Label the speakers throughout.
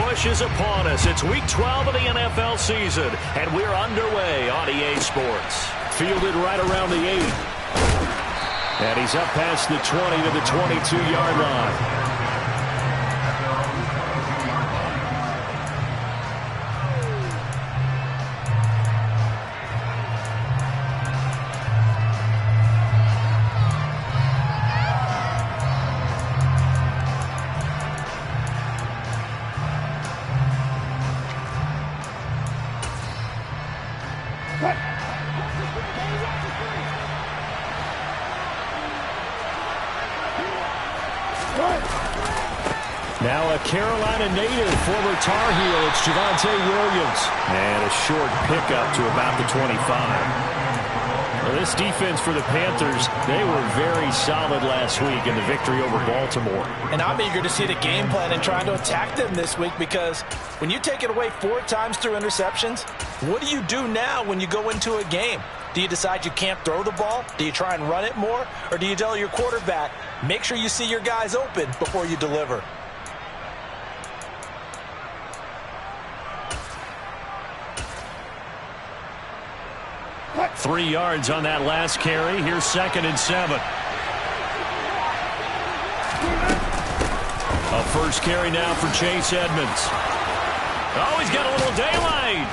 Speaker 1: push is upon us. It's Week 12 of the NFL season, and we're underway on EA Sports. Fielded right around the 8. And he's up past the 20 to the 22-yard line. Now a Carolina native, former Tar Heel, it's Javonte Williams. And a short pickup to about the 25. Well, this defense for the Panthers, they were very solid last week in the victory over Baltimore.
Speaker 2: And I'm eager to see the game plan and trying to attack them this week, because when you take it away 4 times through interceptions, what do you do now when you go into a game? Do you decide you can't throw the ball? Do you try and run it more? Or do you tell your quarterback, make sure you see your guys open before you deliver?
Speaker 1: 3 yards on that last carry. Here's 2nd and 7. A first carry now for Chase Edmonds. Oh, he's got a little daylight.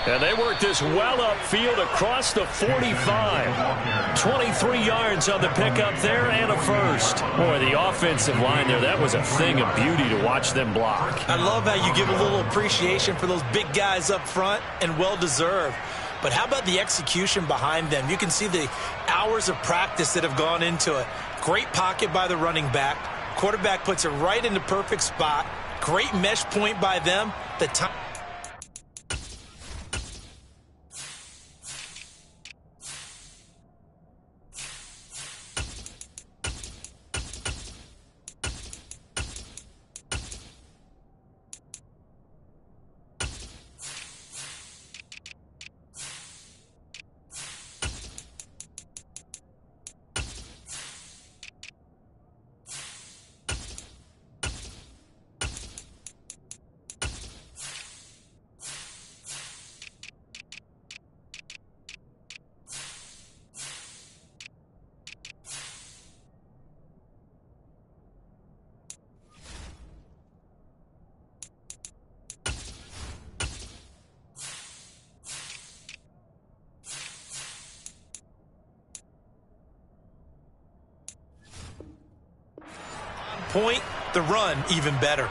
Speaker 1: And they work this well upfield across the 45. 23 yards on the pickup there and a first. Boy, the offensive line there, that was a thing of beauty to watch them block.
Speaker 2: I love how you give a little appreciation for those big guys up front, and well-deserved. But how about the execution behind them? You can see the hours of practice that have gone into it. Great pocket by the running back. Quarterback puts it right in the perfect spot. Great mesh point by them. The time. Point, the run even better.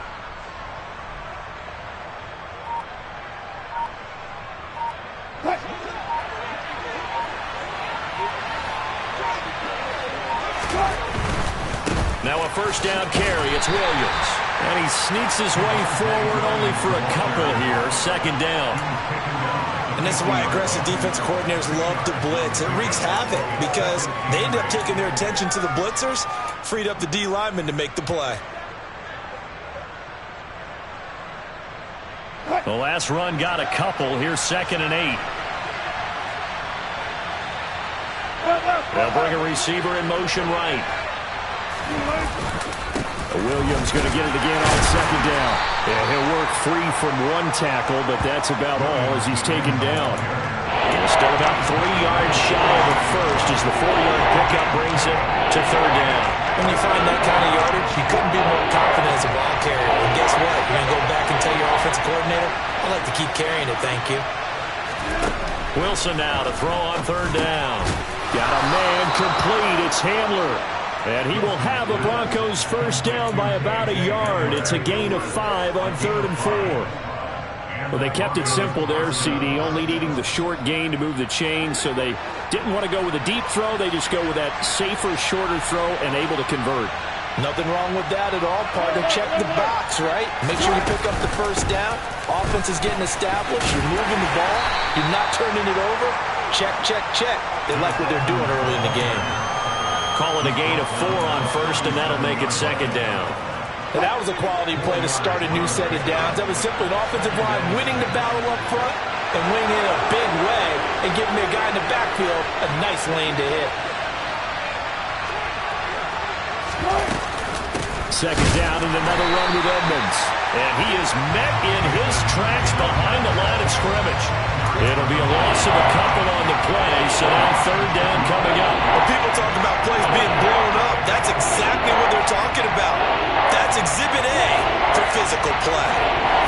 Speaker 1: Now a first down carry. It's Williams. And he sneaks his way forward only for a couple here. 2nd down.
Speaker 2: And this is why aggressive defensive coordinators love to blitz. It wreaks havoc because they end up taking their attention to the blitzers, freed up the D lineman to make the play.
Speaker 1: The last run got a couple. Here's 2nd and 8. They'll bring a receiver in motion right. Williams going to get it again on 2nd down. And he'll work free from one tackle, but that's about all as he's taken down. Still about 3 yards shy of the first as the 4-yard pickup brings it to 3rd down.
Speaker 2: When you find that kind of yardage, you couldn't be more confident as a ball carrier. And guess what? You're going to go back and tell your offensive coordinator, I'd like to keep carrying it, thank you.
Speaker 1: Wilson now to throw on 3rd down. Got a man complete. It's Handler. And he will have the Broncos first down by about a yard. It's a gain of 5 on 3rd and 4. Well, they kept it simple there, CD, only needing the short gain to move the chain, so they didn't want to go with a deep throw. They just go with that safer, shorter throw and able to convert.
Speaker 2: Nothing wrong with that at all, partner. Check the box, right? Make sure you pick up the first down. Offense is getting established. You're moving the ball. You're not turning it over. Check, check, check. They like what they're doing early in the game.
Speaker 1: Call it a gain of 4 on first, and that'll make it 2nd down.
Speaker 2: And that was a quality play to start a new set of downs. That was simply an offensive line winning the battle up front and winning in a big way and giving their guy in the backfield a nice lane to hit.
Speaker 1: Second down and another run with Edmonds. And he is met in his tracks behind the line of scrimmage. It'll be a loss of a couple on the play, so now third down coming up.
Speaker 2: When people talk about plays being blown up, that's exactly what they're talking about. That's Exhibit A for physical play.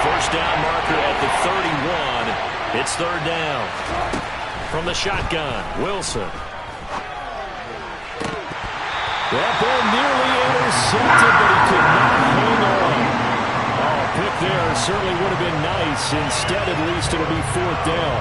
Speaker 1: First down marker at the 31. It's third down. From the shotgun, Wilson. That ball nearly intercepted, but he could not hang on. Oh, pick there certainly would have been nice. Instead, at least, it'll be fourth down.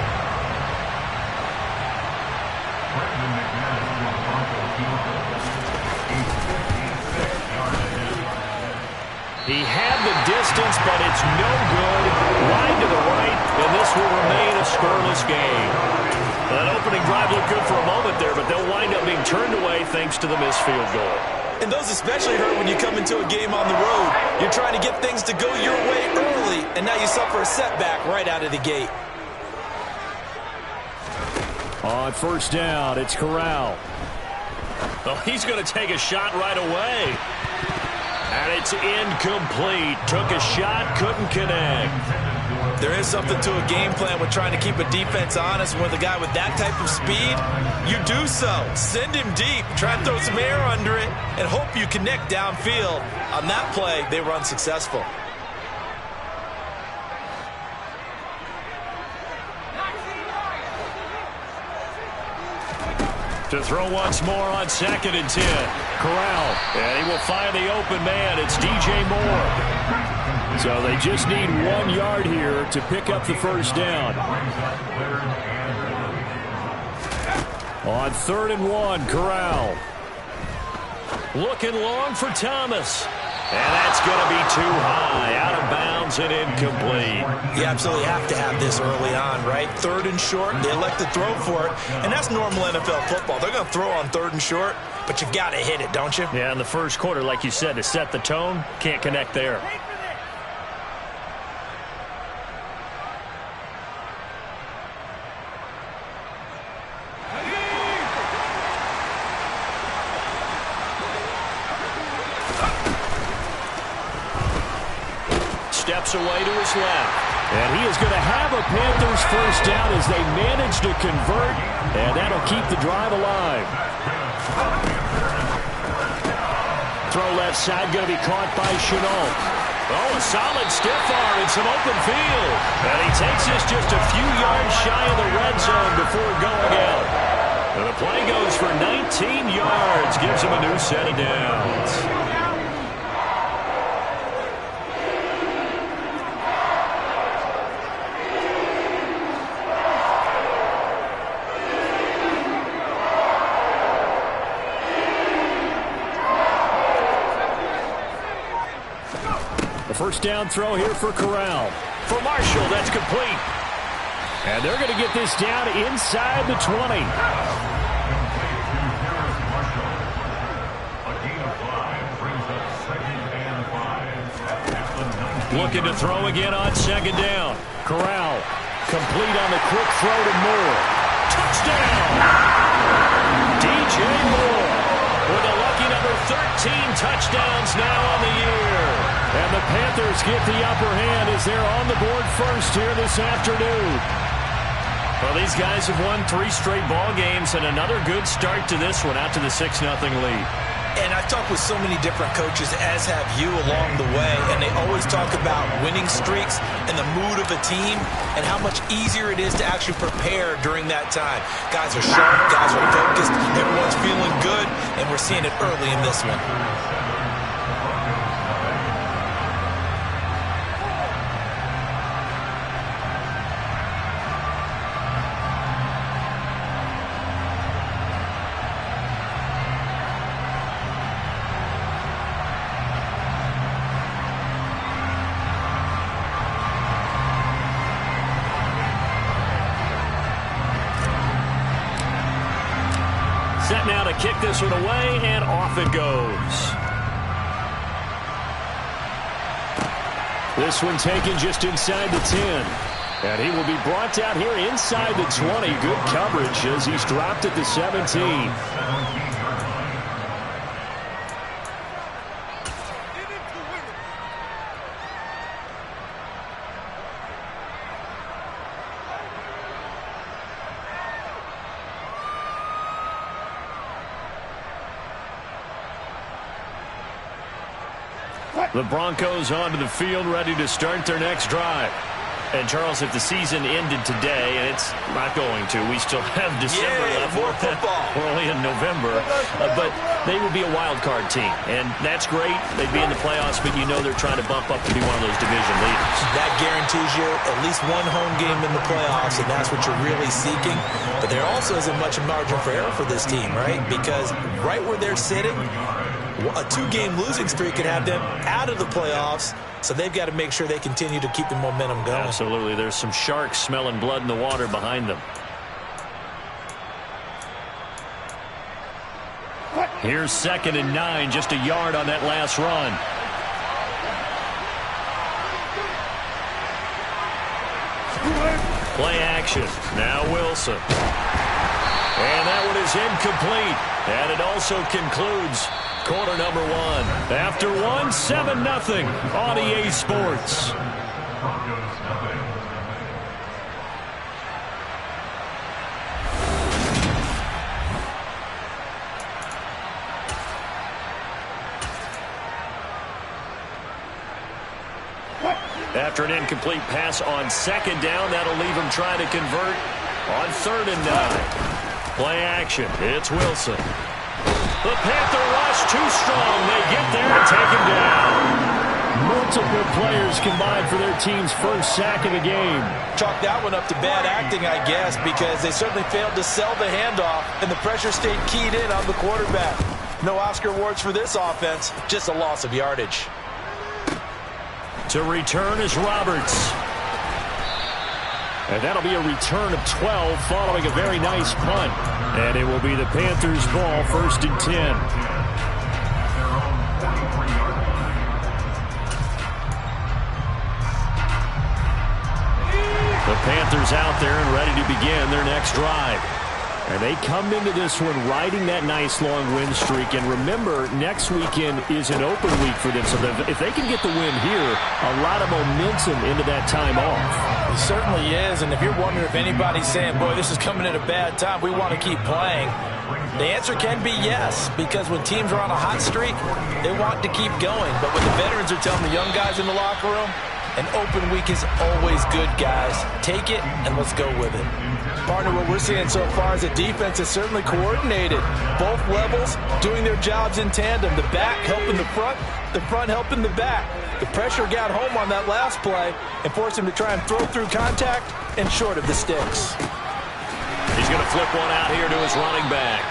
Speaker 1: He had the distance, but it's no good. Wide to the right, and this will remain a scoreless game. That opening drive looked good for a moment there, but they'll wind up being turned away thanks to the missed field goal.
Speaker 2: And those especially hurt when you come into a game on the road. You're trying to get things to go your way early, and now you suffer a setback right out of the gate.
Speaker 1: On first down, it's Corral. Oh, he's going to take a shot right away. And it's incomplete. Took a shot, couldn't connect.
Speaker 2: There is something to a game plan with trying to keep a defense honest. With a guy with that type of speed, you do so. Send him deep, try and throw some air under it, and hope you connect downfield. On that play, they were unsuccessful.
Speaker 1: To throw once more on 2nd and 10. Corral, and he will find the open man. It's DJ Moore. So they just need 1 yard here to pick up the first down. On 3rd and 1, Corral. Looking long for Thomas. And that's going to be too high, out of bounds and incomplete.
Speaker 2: You absolutely have to have this early on, right? 3rd and short, they elect to throw for it, and that's normal NFL football. They're going to throw on 3rd and short, but you've got to hit it, don't you?
Speaker 1: Yeah, in the first quarter, like you said, to set the tone, can't connect there. Steps away to his left. And he is going to have a Panthers first down as they manage to convert, and that'll keep the drive alive. Throw left side going to be caught by Chenault. Oh, a solid stiff arm and some open field. And he takes this just a few yards shy of the red zone before going out. And the play goes for 19 yards, gives him a new set of downs. First down throw here for Corral. For Marshall, that's complete. And they're going to get this down inside the 20. Looking to throw again on 2nd down. Corral complete on the quick throw to Moore. Touchdown! DJ Moore with a lucky number 13 touchdowns now on the year. And the Panthers get the upper hand as they're on the board first here this afternoon. Well, these guys have won 3 straight ball games and another good start to this one out to the 6-0 lead.
Speaker 2: And I've talked with so many different coaches, as have you along the way, and they always talk about winning streaks and the mood of a team and how much easier it is to actually prepare during that time. Guys are sharp, guys are focused, everyone's feeling good, and we're seeing it early in this one.
Speaker 1: Set now to kick this one away, and off it goes. This one taken just inside the 10. And he will be brought down here inside the 20. Good coverage as he's dropped at the 17. The Broncos onto the field, ready to start their next drive. And, Charles, if the season ended today, and it's not going to, we still have December left.
Speaker 2: More football.
Speaker 1: We're only in November. But they would be a wild card team, and that's great. They'd be in the playoffs, but you know they're trying to bump up to be one of those division leaders. That
Speaker 2: guarantees you at least one home game in the playoffs, and that's what you're really seeking. But there also isn't much margin for error for this team, right? Because right where they're sitting, a 2-game losing streak could have them out of the playoffs. So they've got to make sure they continue to keep the momentum going.
Speaker 1: Absolutely. There's some sharks smelling blood in the water behind them. Here's 2nd and 9, just a yard on that last run. Play action. Now Wilson. And that one is incomplete. And it also concludes quarter number 1. After 1, 7-0 on EA Sports. After an incomplete pass on 2nd down, that'll leave him trying to convert on 3rd and 9. Play action. It's Wilson. The Panther rush too strong. They get there and take him down. Multiple players combined for their team's first sack of the game.
Speaker 2: Chalk that one up to bad acting, I guess, because they certainly failed to sell the handoff, and the pressure stayed keyed in on the quarterback. No Oscar awards for this offense, just a loss of yardage.
Speaker 1: To return is Roberts. And that'll be a return of 12 following a very nice punt. And it will be the Panthers' ball, 1st and 10. The Panthers out there and ready to begin their next drive. And they come into this one riding that nice long win streak. And remember, next weekend is an open week for them. So if they can get the win here, a lot of momentum into that time off.
Speaker 2: It certainly is. And if you're wondering if anybody's saying, boy, this is coming at a bad time, we want to keep playing, the answer can be yes. Because when teams are on a hot streak, they want to keep going. But when the veterans are telling the young guys in the locker room, an open week is always good, guys. Take it and let's go with it. Partner, what we're seeing so far is the defense is certainly coordinated. Both levels doing their jobs in tandem. The back helping the front helping the back. The pressure got home on that last play and forced him to try and throw through contact and short of the sticks.
Speaker 1: He's going to flip one out here to his running back.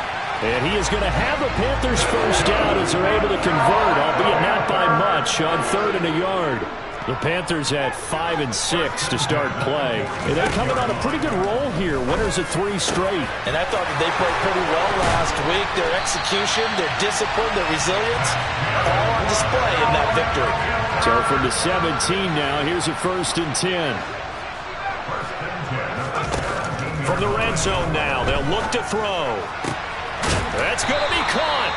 Speaker 1: And he is going to have the Panthers first down as they're able to convert, albeit not by much, on 3rd and a yard. The Panthers at 5 and 6 to start play. And they're coming on a pretty good roll here. Winners of 3 straight.
Speaker 2: And I thought that they played pretty well last week. Their execution, their discipline, their resilience, all on display in that victory.
Speaker 1: So from the 17 now, here's a 1st and 10. From the red zone now, they'll look to throw. That's going to be caught.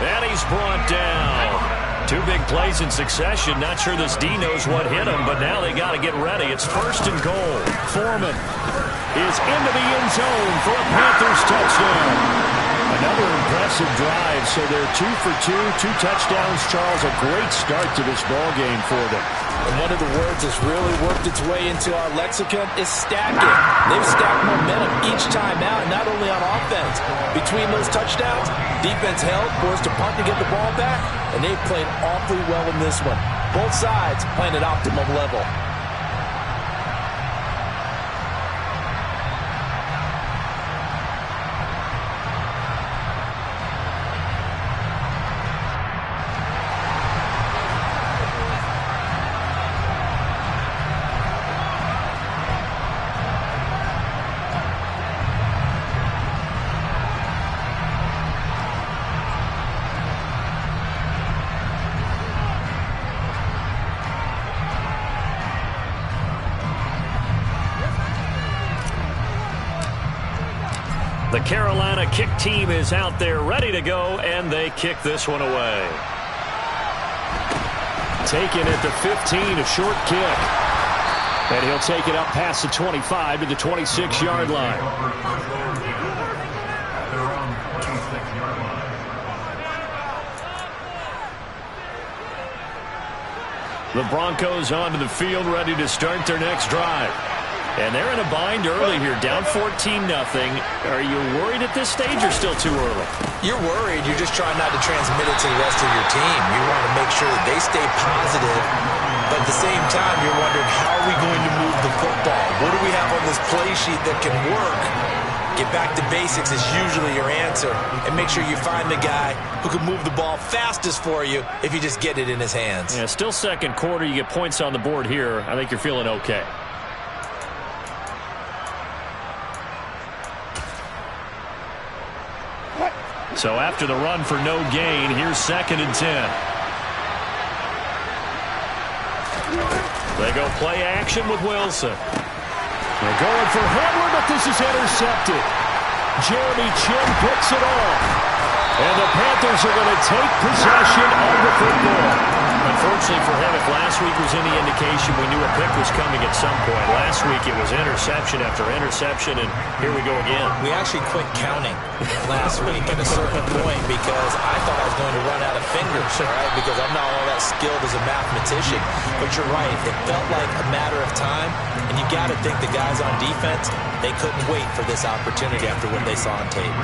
Speaker 1: And he's brought down. 2 big plays in succession. Not sure this D knows what hit him, but now they got to get ready. It's 1st and goal. Foreman is into the end zone for a Panthers touchdown. Another impressive drive. So they're 2 for 2, 2 touchdowns. Charles, a great start to this ball game for them.
Speaker 2: And one of the words that's really worked its way into our lexicon is stacking. They've stacked momentum each time out, not only on offense. Between those touchdowns, defense held, forced to punt to get the ball back, and they've played awfully well in this one. Both sides playing at optimum level.
Speaker 1: The Carolina kick team is out there ready to go, and they kick this one away. Taken at the 15, a short kick. And he'll take it up past the 25 to the 26-yard line. The Broncos onto the field, ready to start their next drive. And they're in a bind early here, down 14-0. Are you worried at this stage or still too early?
Speaker 2: You're worried. You're just trying not to transmit it to the rest of your team. You want to make sure that they stay positive, but at the same time, you're wondering, how are we going to move the football? What do we have on this play sheet that can work? Get back to basics is usually your answer, and make sure you find the guy who can move the ball fastest for you if you just get it in his hands.
Speaker 1: Yeah, still second quarter. You get points on the board here. I think you're feeling okay. So after the run for no gain, here's 2nd and 10. They go play action with Wilson. They're going for Hamler, but this is intercepted. Jeremy Chin picks it off. And the Panthers are going to take possession of the football. Unfortunately for him, if last week was any indication, we knew a pick was coming at some point. Last week it was interception after interception, and here we go again.
Speaker 2: We actually quit counting last week at a certain point because I thought I was going to run out of fingers, right? Because I'm not all that skilled as a mathematician. But you're right. It felt like a matter of time, and you got to think the guys on defense, they couldn't wait for this opportunity after what they saw on tape.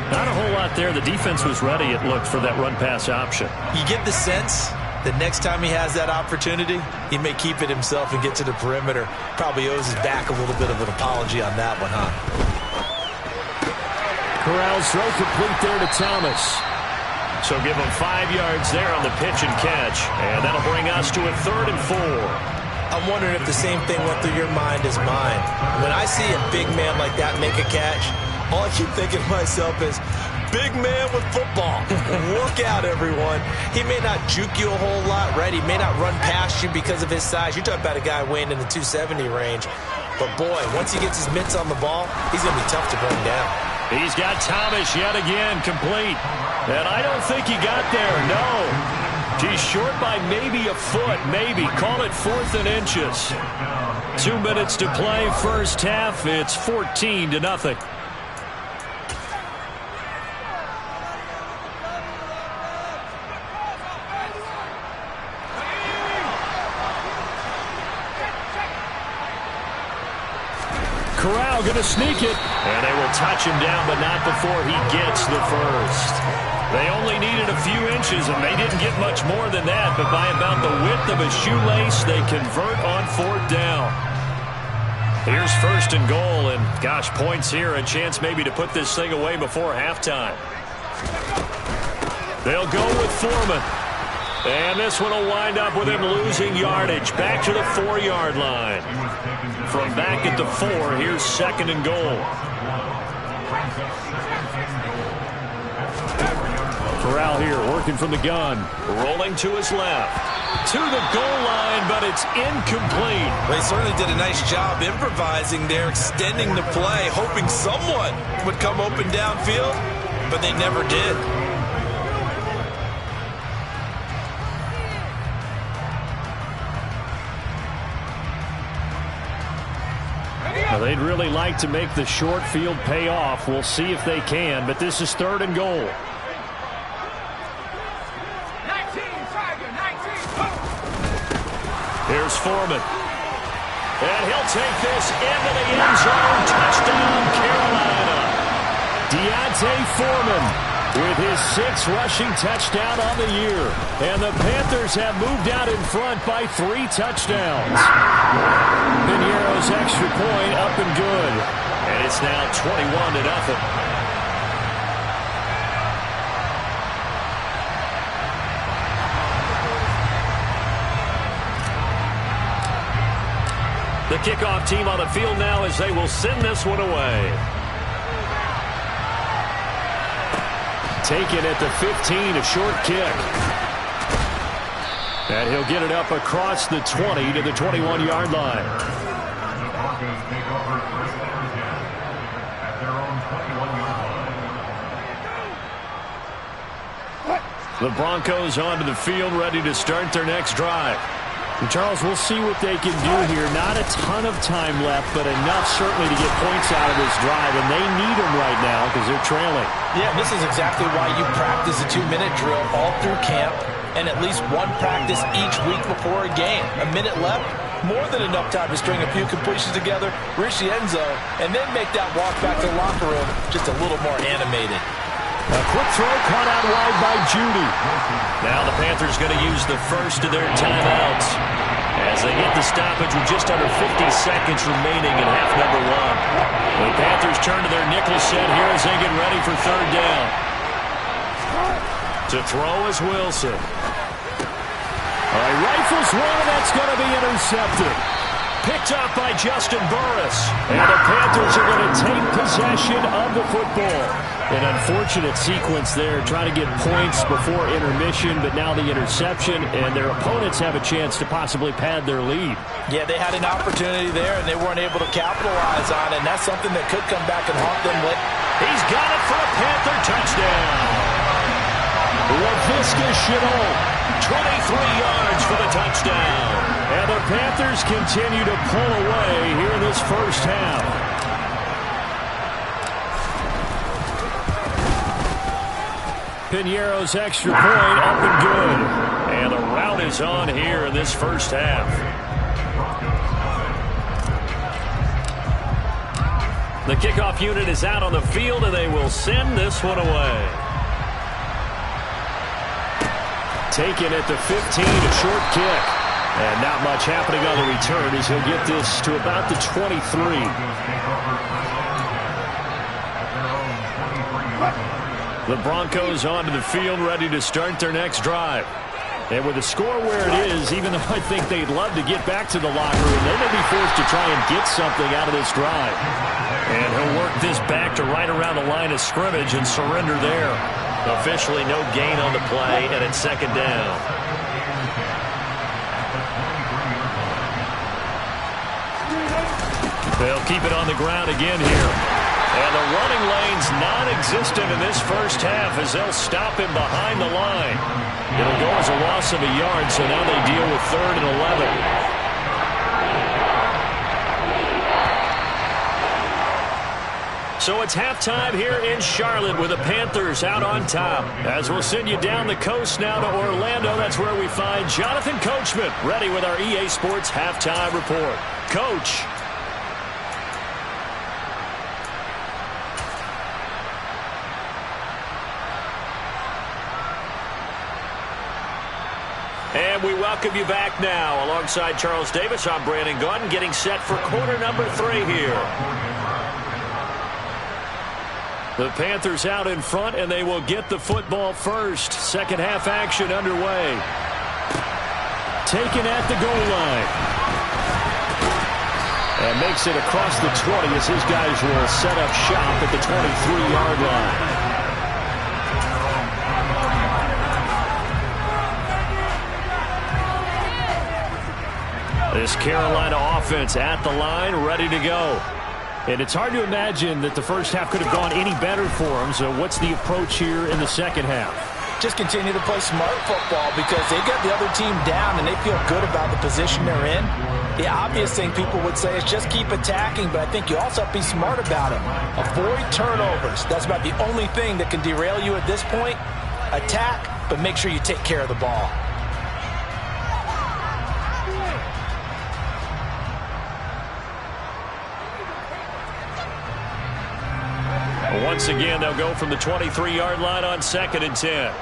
Speaker 1: Not a whole lot there. The defense was ready, it looked, for that run-pass option.
Speaker 2: You get the sense that next time he has that opportunity, he may keep it himself and get to the perimeter. Probably owes his back a little bit of an apology on that one, huh?
Speaker 1: Corral's throw complete there to Thomas. So give him 5 yards there on the pitch and catch. And that'll bring us to a 3rd and 4.
Speaker 2: I'm wondering if the same thing went through your mind as mine. When I see a big man like that make a catch, all I keep thinking to myself is, big man with football. Look out, everyone. He may not juke you a whole lot, right? He may not run past you because of his size. You're talking about a guy weighing in the 270 range. But, boy, once he gets his mitts on the ball, he's going to be tough to bring down.
Speaker 1: He's got Thomas yet again, complete. And I don't think he got there, no. He's short by maybe a foot, maybe. Call it 4th and inches. 2 minutes to play, first half. It's 14-0. Corral going to sneak it, and they will touch him down, but not before he gets the first. They only needed a few inches, and they didn't get much more than that, but by about the width of a shoelace, they convert on 4th down. Here's 1st and goal, and gosh, points here, a chance maybe to put this thing away before halftime. They'll go with Foreman. And this one will wind up with him losing yardage. Back to the 4-yard line. From back at the 4, here's 2nd and goal. Corral here working from the gun. Rolling to his left. To the goal line, but it's incomplete.
Speaker 2: They certainly did a nice job improvising there, extending the play, hoping someone would come open downfield, but they never did.
Speaker 1: Now, they'd really like to make the short field pay off. We'll see if they can, but this is 3rd and goal. Here's Foreman. And he'll take this into the end zone. Touchdown, Carolina. Deontay Foreman with his 6th rushing touchdown on the year. And the Panthers have moved out in front by 3 touchdowns. Piniero's extra point up and good. And it's now 21-0. The kickoff team on the field now as they will send this one away. Taken at the 15, a short kick. And he'll get it up across the 20 to the 21-yard line. The Broncos onto the field, ready to start their next drive. And Charles, we'll see what they can do here. Not a ton of time left, but enough certainly to get points out of this drive, and they need them right now because they're trailing.
Speaker 2: Yeah, this is exactly why you practice a 2-minute drill all through camp. and at least one practice each week before a game. A minute left, more than enough time to string a few completions together, reach the end zone, and then make that walk back to the locker room just a little more animated.
Speaker 1: A quick throw caught out wide by Judy. Now the Panthers going to use the first of their timeouts as they get the stoppage with just under 50 seconds remaining in half number one. The Panthers turn to their nickel set here as they get ready for third down. To throw is Wilson. Rifles one, and that's going to be intercepted. Picked up by Justin Burris. And the Panthers are going to take possession of the football. An unfortunate sequence there, trying to get points before intermission, but now the interception, and their opponents have a chance to possibly pad their lead.
Speaker 2: Yeah, they had an opportunity there, and they weren't able to capitalize on it, and that's something that could come back and haunt them late.
Speaker 1: He's got it for a Panther touchdown. LaVisca Chenault, 23 yards for the touchdown. And the Panthers continue to pull away here in this first half. Piñeiro's extra point up and good. And the rout is on here in this first half. The kickoff unit is out on the field, and they will send this one away. Taken at the 15, a short kick. And not much happening on the return as he'll get this to about the 23. The Broncos onto the field, ready to start their next drive. And with the score where it is, even though I think they'd love to get back to the locker room, they may be forced to try and get something out of this drive. And he'll work this back to right around the line of scrimmage and surrender there. Officially no gain on the play, and it's second down. They'll keep it on the ground again here. And the running lane's non-existent in this first half as they'll stop him behind the line. It'll go as a loss of a yard, so now they deal with 3rd and 11. So it's halftime here in Charlotte with the Panthers out on top. As we'll send you down the coast now to Orlando, that's where we find Jonathan Coachman ready with our EA Sports Halftime Report. Coach. And we welcome you back now. Alongside Charles Davis, I'm Brandon Gaudin, getting set for quarter number 3 here. The Panthers out in front, and they will get the football first. Second half action underway. Taken at the goal line. And makes it across the 20 as his guys will set up shop at the 23-yard line. This Carolina offense at the line, ready to go. And it's hard to imagine that the first half could have gone any better for them. So what's the approach here in the second half?
Speaker 2: Just continue to play smart football because they got the other team down and they feel good about the position they're in. The obvious thing people would say is just keep attacking, but I think you also have to be smart about it. Avoid turnovers. That's about the only thing that can derail you at this point. Attack, but make sure you take care of the ball.
Speaker 1: Once again, they'll go from the 23-yard line on 2nd and 10.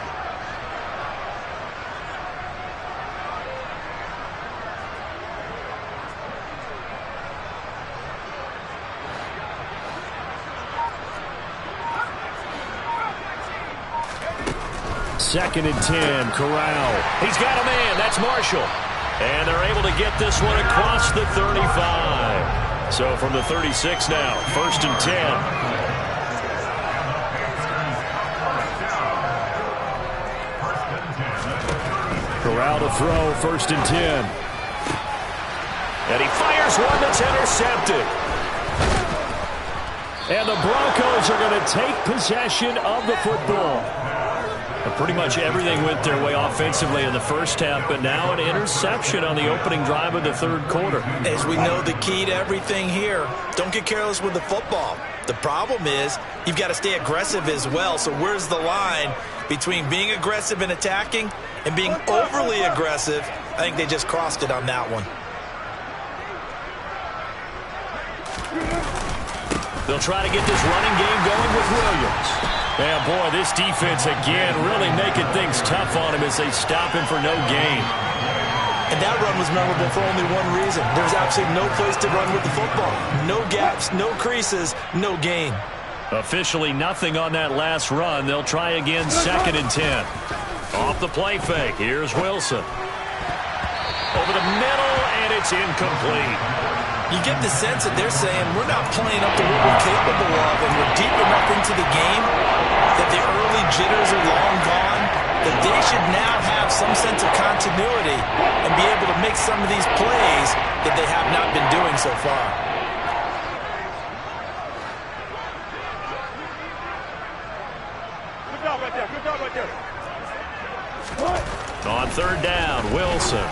Speaker 1: Second and 10, Corral. He's got a man, that's Marshall. And they're able to get this one across the 35. So from the 36 now, 1st and 10. Corral to throw, 1st and 10. And he fires one that's intercepted. And the Broncos are going to take possession of the football. Pretty much everything went their way offensively in the first half, but now an interception on the opening drive of the third quarter.
Speaker 2: As we know, the key to everything here, don't get careless with the football. The problem is you've got to stay aggressive as well. So where's the line between being aggressive and attacking and being overly aggressive? I think they just crossed it on that one.
Speaker 1: They'll try to get this running game going with Williams. And, boy, this defense, again, really making things tough on him as they stop him for no gain.
Speaker 2: And that run was memorable for only one reason. There's absolutely no place to run with the football. No gaps, no creases, no gain.
Speaker 1: Officially nothing on that last run. They'll try again, 2nd and 10. Off the play fake. Here's Wilson. Over the middle, and it's incomplete.
Speaker 2: You get the sense that they're saying we're not playing up to what we're capable of, and we're deep enough into the game that the early jitters are long gone, that they should now have some sense of continuity and be able to make some of these plays that they have not been doing so far.
Speaker 3: Good job right there. Good job right there.
Speaker 1: On 3rd down, Wilson.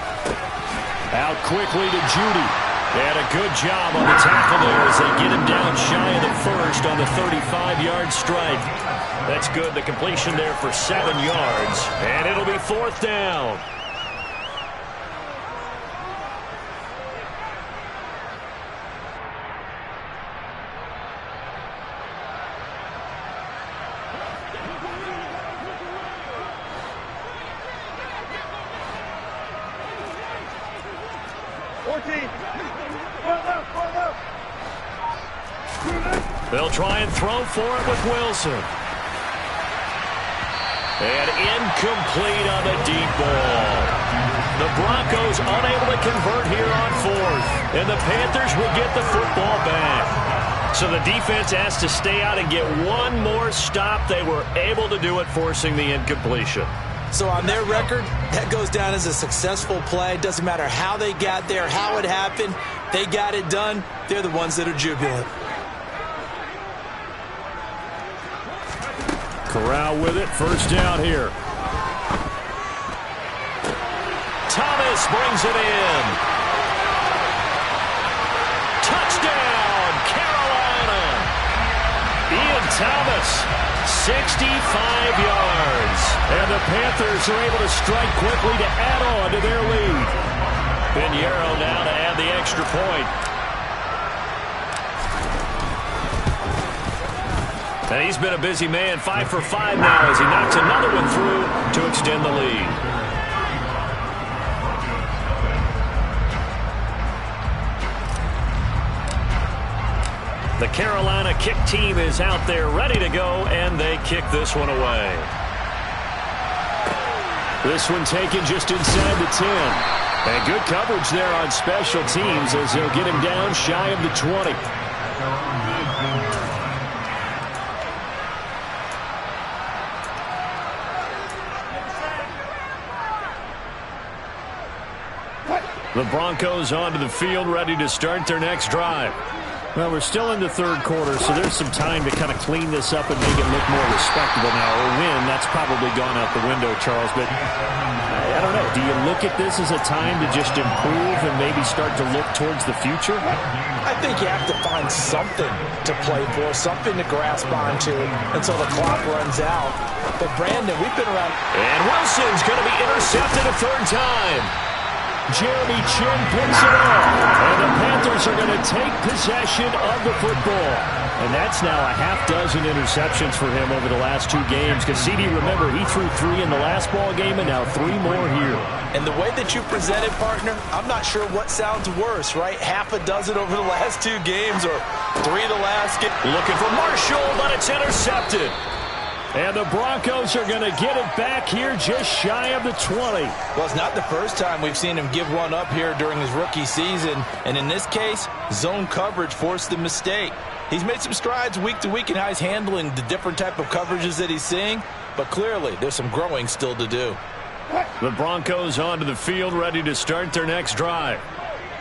Speaker 1: Out quickly to Judy. And a good job on the tackle there as they get him down shy of the first on the 35-yard strike. That's good. The completion there for 7 yards. And it'll be 4th down. They'll try and throw for it with Wilson. And incomplete on the deep ball. The Broncos unable to convert here on 4th. And the Panthers will get the football back. So the defense has to stay out and get one more stop. They were able to do it, forcing the incompletion.
Speaker 2: So on their record, that goes down as a successful play. Doesn't matter how they got there, how it happened. They got it done. They're the ones that are jubilant.
Speaker 1: Corral with it. 1st down here. Thomas brings it in. Touchdown, Carolina. Ian Thomas, 65 yards. And the Panthers are able to strike quickly to add on to their lead. Pinheiro now to add the extra point. And he's been a busy man, 5 for 5 now as he knocks another one through to extend the lead. The Carolina kick team is out there ready to go, and they kick this one away. This one taken just inside the 10. And good coverage there on special teams as they'll get him down shy of the 20. The Broncos onto the field, ready to start their next drive. Well, we're still in the third quarter, so there's some time to kind of clean this up and make it look more respectable now. Or win, that's probably gone out the window, Charles. But I don't know. Do you look at this as a time to just improve and maybe start to look towards the future?
Speaker 2: I think you have to find something to play for, something to grasp onto until the clock runs out. But, Brandon, we've been around.
Speaker 1: And Wilson's going to be intercepted a 3rd time. Jeremy Chin picks it up. And the Panthers are going to take possession of the football. And that's now a half-dozen interceptions for him over the last 2 games. Because, CD, remember, he threw 3 in the last ball game and now 3 more here. And
Speaker 2: the way that you presented, partner, I'm not sure what sounds worse, right? Half a dozen over the last 2 games or 3 the last game.
Speaker 1: Looking for Marshall, but it's intercepted. And the Broncos are going to get it back here just shy of the 20.
Speaker 2: Well, it's not the first time we've seen him give one up here during his rookie season. And in this case, zone coverage forced the mistake. He's made some strides week to week in how he's handling the different type of coverages that he's seeing. But clearly, there's some growing still to do.
Speaker 1: The Broncos onto the field, ready to start their next drive.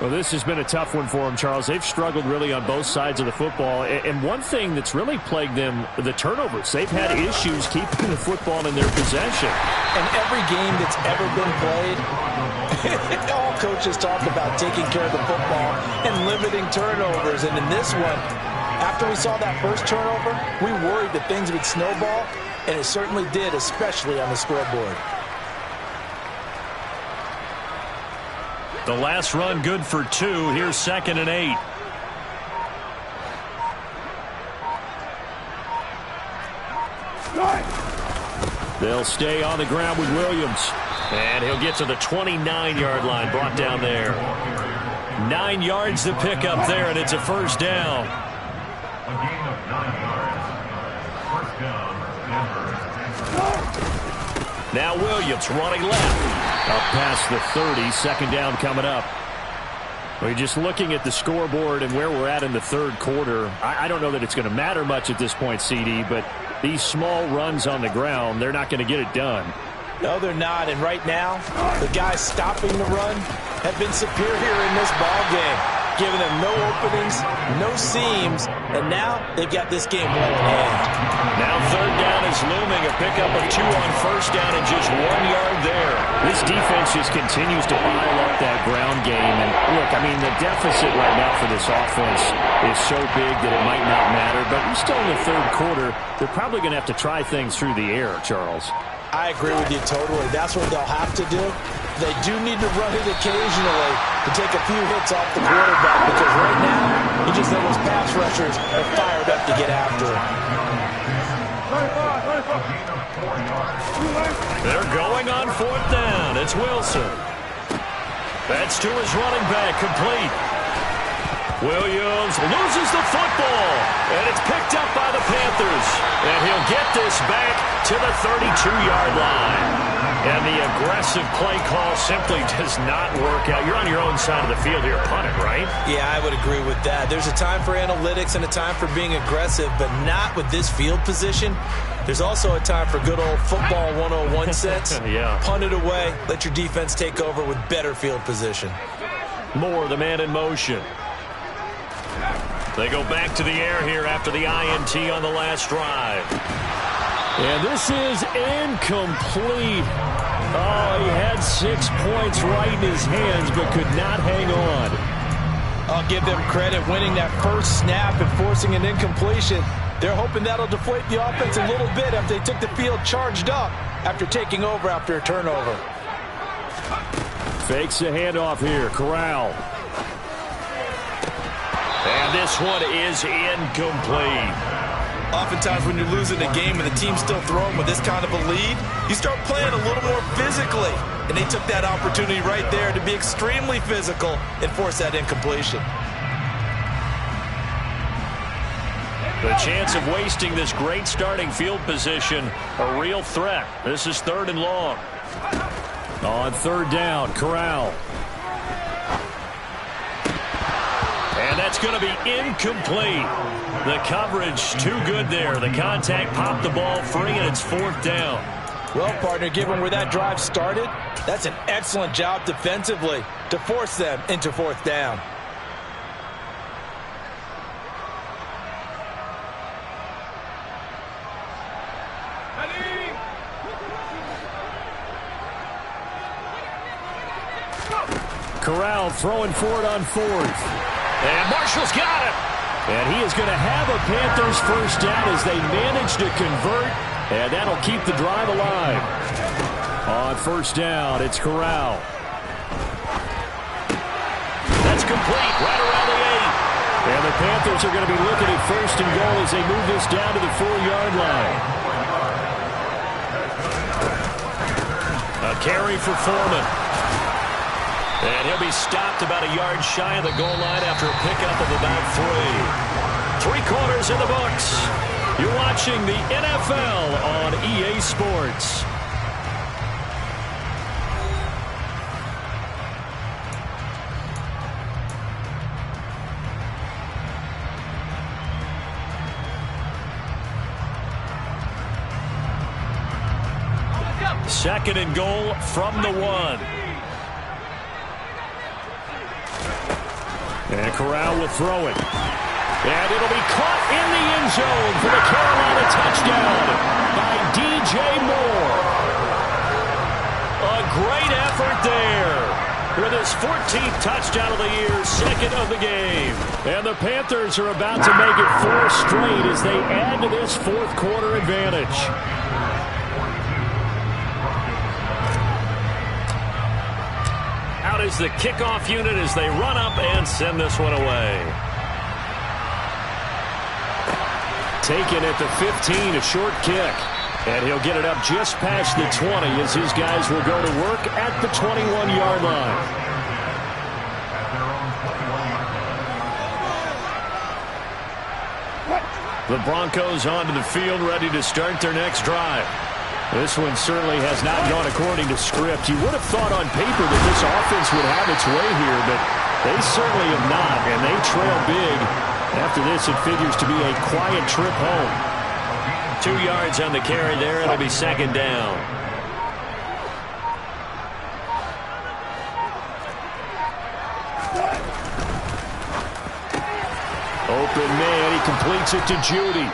Speaker 1: Well, this has been a tough one for them, Charles. They've struggled really on both sides of the football. And one thing that's really plagued them, the turnovers. They've had issues keeping the football in their possession.
Speaker 2: And every game that's ever been played, all coaches talk about taking care of the football and limiting turnovers. And in this one, after we saw that first turnover, we worried that things would snowball, and it certainly did, especially on the scoreboard.
Speaker 1: The last run good for 2. Here's 2nd and 8. They'll stay on the ground with Williams. And he'll get to the 29-yard line, brought down there. 9 yards to pick up there, and it's a first down.
Speaker 3: A gain of 9 yards. First down, Denver.
Speaker 1: Now Williams running left. Up past the 30, 2nd down coming up. We're just looking at the scoreboard and where we're at in the third quarter. I don't know that it's going to matter much at this point, CD, but these small runs on the ground, they're not going to get it done.
Speaker 2: No, they're not. And right now, the guys stopping the run have been superior in this ball game, giving them no openings, no seams, and now they've got this game well in hand.
Speaker 1: Now 3rd down is looming. A pickup of 2 on first down and just 1 yard there. This defense just continues to pile up that ground game. And look, I mean, the deficit right now for this offense is so big that it might not matter. But we're still in the third quarter. They're probably going to have to try things through the air, Charles.
Speaker 2: I agree with you totally. That's what they'll have to do. They do need to run it occasionally to take a few hits off the quarterback, because right now, you just know those pass rushers are fired up to get after him.
Speaker 1: They're going on 4th down. It's Wilson. That's to his running back, complete. Williams loses the football, and it's picked up by the Panthers. And he'll get this back to the 32-yard line. And the aggressive play call simply does not work out. You're on your own side of the field here, punt it, right?
Speaker 2: Yeah, I would agree with that. There's a time for analytics and a time for being aggressive, but not with this field position. There's also a time for good old football 101 sense.
Speaker 1: Yeah.
Speaker 2: Punt it away, let your defense take over with better field position.
Speaker 1: Moore, the man in motion. They go back to the air here after the INT on the last drive. And this is incomplete. Oh, he had 6 points right in his hands, but could not hang on.
Speaker 2: I'll give them credit winning that first snap and forcing an incompletion. They're hoping that'll deflate the offense a little bit after they took the field charged up after taking over after a turnover.
Speaker 1: Fakes the handoff here. Corral. And this one is incomplete.
Speaker 2: Oftentimes when you're losing a game and the team's still throwing with this kind of a lead, you start playing a little more physically. And they took that opportunity right there to be extremely physical and force that incompletion.
Speaker 1: The chance of wasting this great starting field position, a real threat. This is 3rd and long. On 3rd down, Corral. And that's going to be incomplete. The coverage too good there. The contact popped the ball free, and it's 4th down.
Speaker 2: Well, partner, given where that drive started, that's an excellent job defensively to force them into 4th down.
Speaker 1: Corral throwing for it on 4th. And Marshall's got it. And he is going to have a Panthers first down as they manage to convert. And that'll keep the drive alive. On 1st down, it's Corral. That's complete right around the 8. And the Panthers are going to be looking at 1st and goal as they move this down to the 4-yard line. A carry for Foreman. And he'll be stopped about a yard shy of the goal line after a pickup of about 3. 3 quarters in the books. You're watching the NFL on EA Sports. Second and goal from the 1. And Corral will throw it. And it'll be caught in the end zone for the Carolina touchdown by DJ Moore. A great effort there with his 14th touchdown of the year, second of the game. And the Panthers are about to make it 4 straight as they add to this fourth quarter advantage. Out is the kickoff unit as they run up and send this one away. Taken at the 15, a short kick. And he'll get it up just past the 20 as his guys will go to work at the 21-yard line. The Broncos onto the field, ready to start their next drive. This one certainly has not gone according to script. You would have thought on paper that this offense would have its way here, but they certainly have not, and they trail big. After this, it figures to be a quiet trip home. 2 yards on the carry there. It'll be second down. Open man. He completes it to Judy.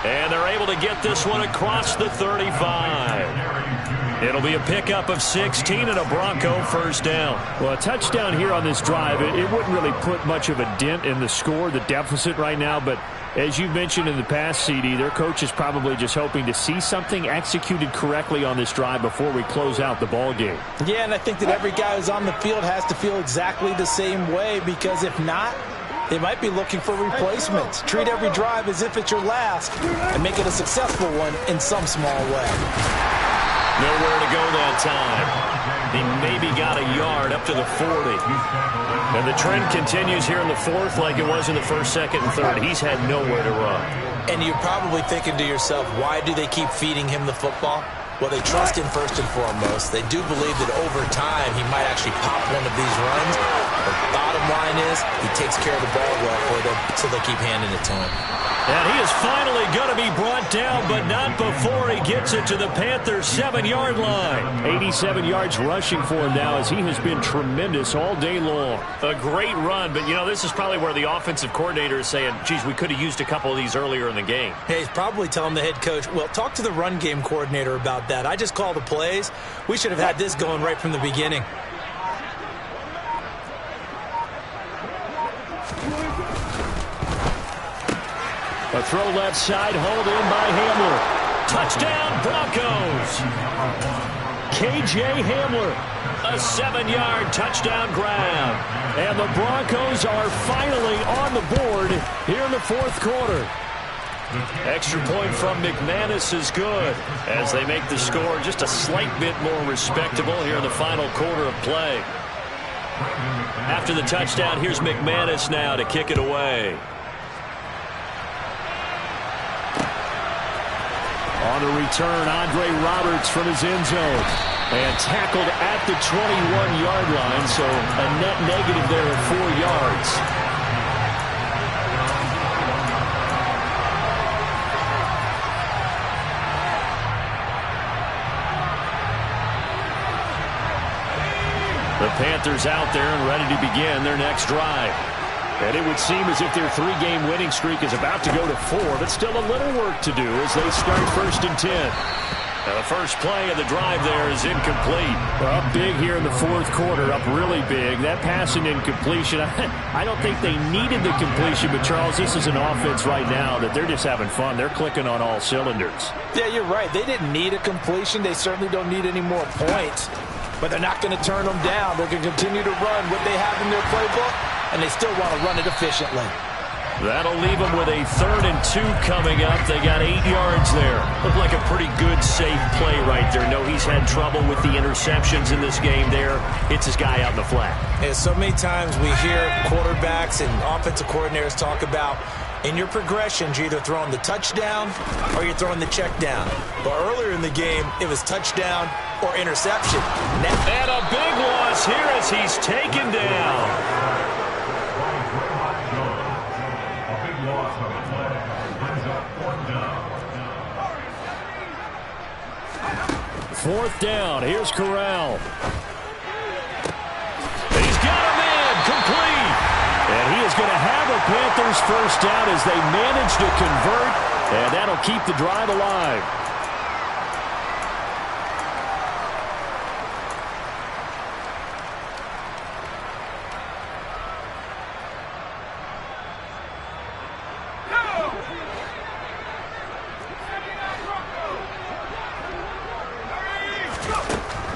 Speaker 1: And they're able to get this one across the 35. It'll be a pickup of 16 and a Bronco first down. Well, a touchdown here on this drive, it wouldn't really put much of a dent in the score, the deficit right now, but as you mentioned in the past, CD, their coach is probably just hoping to see something executed correctly on this drive before we close out the ball game.
Speaker 2: Yeah, and I think that every guy who's on the field has to feel exactly the same way, because if not, they might be looking for replacements. Treat every drive as if it's your last and make it a successful one in some small way.
Speaker 1: Nowhere to go that time. He maybe got a yard up to the 40. And the trend continues here in the fourth like it was in the first, second, and third. He's had nowhere to run.
Speaker 2: And you're probably thinking to yourself, why do they keep feeding him the football? Well, they trust him first and foremost. They do believe that over time he might actually pop one of these runs. But bottom line is he takes care of the ball well for them, so they keep handing it to him.
Speaker 1: And he is finally going to be brought down, but not before he gets it to the Panthers' 7-yard line. 87 yards rushing for him now as he has been tremendous all day long. A great run, but, you know, this is probably where the offensive coordinator is saying, geez, we could have used a couple of these earlier in the game.
Speaker 2: Hey, he's probably telling the head coach, well, talk to the run game coordinator about that. I just call the plays. We should have had this going right from the beginning.
Speaker 1: A throw left side, hauled in by Hamler. Touchdown, Broncos. KJ Hamler, a 7-yard touchdown grab. And the Broncos are finally on the board here in the fourth quarter. Extra point from McManus is good as they make the score just a slight bit more respectable here in the final quarter of play. After the touchdown, here's McManus now to kick it away. On the return, Andre Roberts from his end zone. And tackled at the 21-yard line, so a net negative there of 4 yards. The Panthers out there and ready to begin their next drive. And it would seem as if their 3-game winning streak is about to go to 4, but still a little work to do as they start 1st and 10. Now the first play of the drive there is incomplete. Well, up big here in the fourth quarter, up really big. That passing incompletion, I don't think they needed the completion, but Charles, this is an offense right now that they're just having fun. They're clicking on all cylinders.
Speaker 2: Yeah, you're right. They didn't need a completion. They certainly don't need any more points, but they're not going to turn them down. They're going to continue to run what they have in their playbook, and they still want to run it efficiently.
Speaker 1: That'll leave them with a 3rd and 2 coming up. They got 8 yards there. Looked like a pretty good, safe play right there. No, he's had trouble with the interceptions in this game there. Hits his guy out in the flat.
Speaker 2: And so many times we hear quarterbacks and offensive coordinators talk about in your progressions, you're either throwing the touchdown or you're throwing the check down. But earlier in the game, it was touchdown or interception.
Speaker 1: And a big loss here as he's taken down. Fourth down. Here's Corral. He's got a man complete. And Panthers first down as they manage to convert, and that'll keep the drive alive.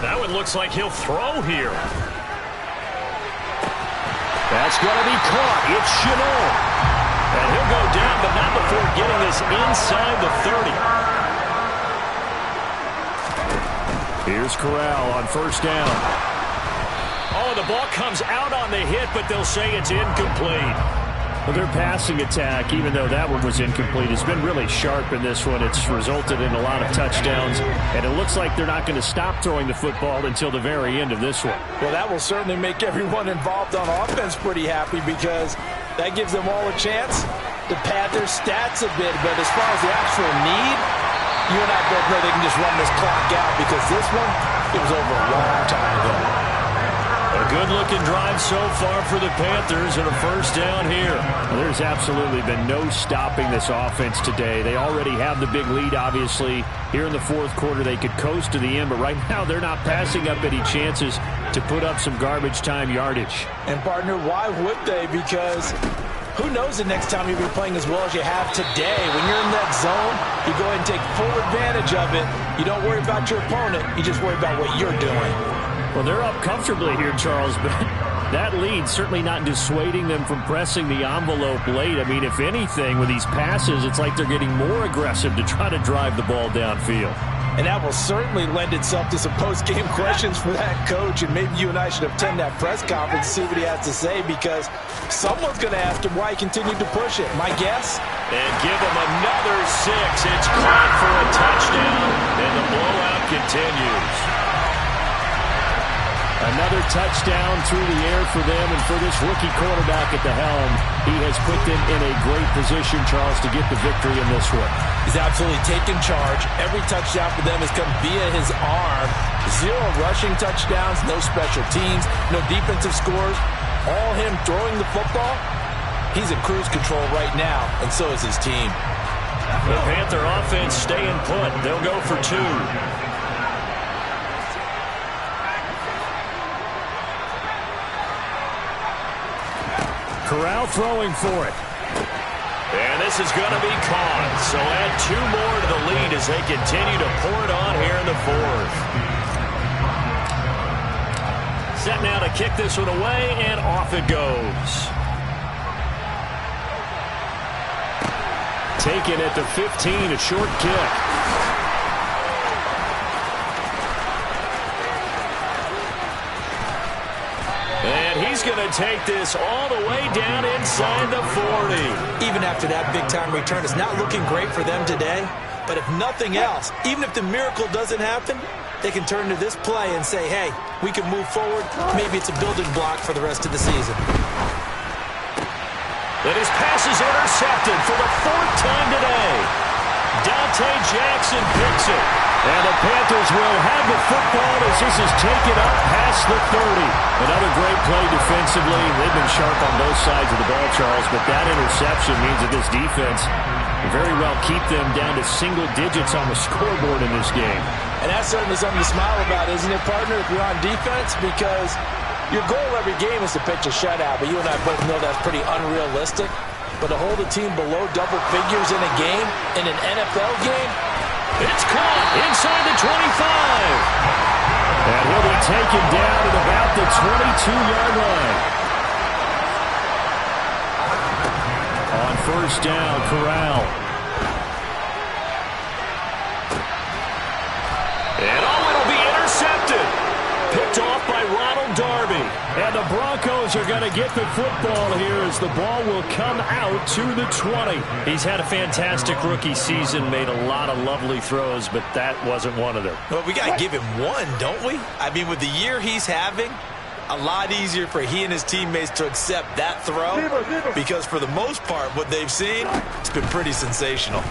Speaker 1: That one looks like he'll throw here. That's going to be caught. It's Chenot. And he'll go down, but not before getting this inside the 30. Here's Corral on first down. Oh, the ball comes out on the hit, but they'll say it's incomplete. Well, their passing attack, even though that one was incomplete, has been really sharp in this one. It's resulted in a lot of touchdowns, and it looks like they're not going to stop throwing the football until the very end of this one.
Speaker 2: Well, that will certainly make everyone involved on offense pretty happy because that gives them all a chance to pad their stats a bit. But as far as the actual need, you and I both know they can just run this clock out because this one, it was over a long time ago.
Speaker 1: A good-looking drive so far for the Panthers and a first down here. Well, there's absolutely been no stopping this offense today. They already have the big lead, obviously. Here in the fourth quarter, they could coast to the end, but right now they're not passing up any chances to put up some garbage time yardage.
Speaker 2: And, partner, why would they? Because who knows the next time you'll be playing as well as you have today. When you're in that zone, you go ahead and take full advantage of it. You don't worry about your opponent. You just worry about what you're doing.
Speaker 1: Well, they're up comfortably here, Charles, but that lead certainly not dissuading them from pressing the envelope late. I mean, if anything, with these passes, it's like they're getting more aggressive to try to drive the ball downfield.
Speaker 2: And that will certainly lend itself to some post-game questions for that coach, and maybe you and I should attend that press conference and see what he has to say, because someone's going to ask him why he continued to push it. My guess?
Speaker 1: And give him another 6. It's caught for a touchdown, and the blowout continues. Another touchdown through the air for them, and for this rookie quarterback at the helm, he has put them in a great position, Charles, to get the victory in this one.
Speaker 2: He's absolutely taken charge. Every touchdown for them has come via his arm. 0 rushing touchdowns, no special teams, no defensive scores. All him throwing the football. He's in cruise control right now, and so is his team.
Speaker 1: The Panther offense staying put. They'll go for 2. Corral throwing for it. And this is going to be caught. So add 2 more to the lead as they continue to pour it on here in the fourth. Set now to kick this one away, and off it goes. Taken at the 15, a short kick. And he's going to take this all the way down inside the 40.
Speaker 2: Even after that big-time return, it's not looking great for them today. But if nothing else, even if the miracle doesn't happen, they can turn to this play and say, hey, we can move forward. Maybe it's a building block for the rest of the season.
Speaker 1: And his pass is intercepted for the 4th time today. Dante Jackson picks it. And the Panthers will have the football as this is taken up past the 30. Another great play defensively. They've been sharp on both sides of the ball, Charles, but that interception means that this defense will very well keep them down to single digits on the scoreboard in this game.
Speaker 2: And that's certainly something to smile about, isn't it, partner, if you're on defense? Because your goal every game is to pitch a shutout, but you and I both know that's pretty unrealistic. But to hold a team below double figures in a game, in an NFL game,
Speaker 1: it's caught inside the 25. And he'll be taken down at about the 22-yard line. On first down, Corral. And it'll be intercepted. Picked off by Ronald Darby. And the Broncos are going to get the football here as the ball will come out to the 20. He's had a fantastic rookie season, made a lot of lovely throws, but that wasn't one of them.
Speaker 2: Well, we got to give him one, don't we? I mean, with the year he's having, a lot easier for he and his teammates to accept that throw because for the most part, what they've seen, it's been pretty sensational.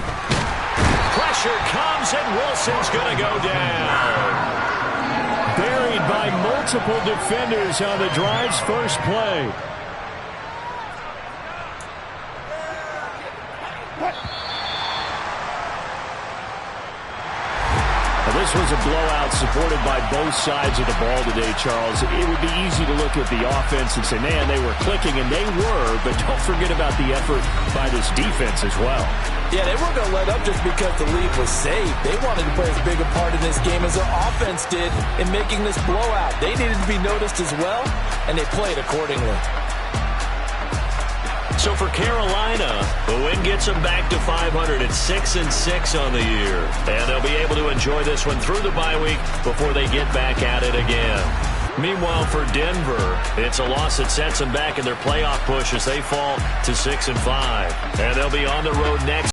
Speaker 1: Pressure comes, and Wilson's going to go down. Buried by multiple defenders on the drive's first play. This was a blowout supported by both sides of the ball today, Charles. It would be easy to look at the offense and say, man, they were clicking, and they were, but don't forget about the effort by this defense as well.
Speaker 2: Yeah, they weren't going to let up just because the lead was saved. They wanted to play as big a part in this game as their offense did in making this blowout. They needed to be noticed as well, and they played accordingly.
Speaker 1: So for Carolina, the win gets them back to 500 at 6-6 on the year. And they'll be able to enjoy this one through the bye week before they get back at it again. Meanwhile, for Denver, it's a loss that sets them back in their playoff push as they fall to 6-5. And they'll be on the road next.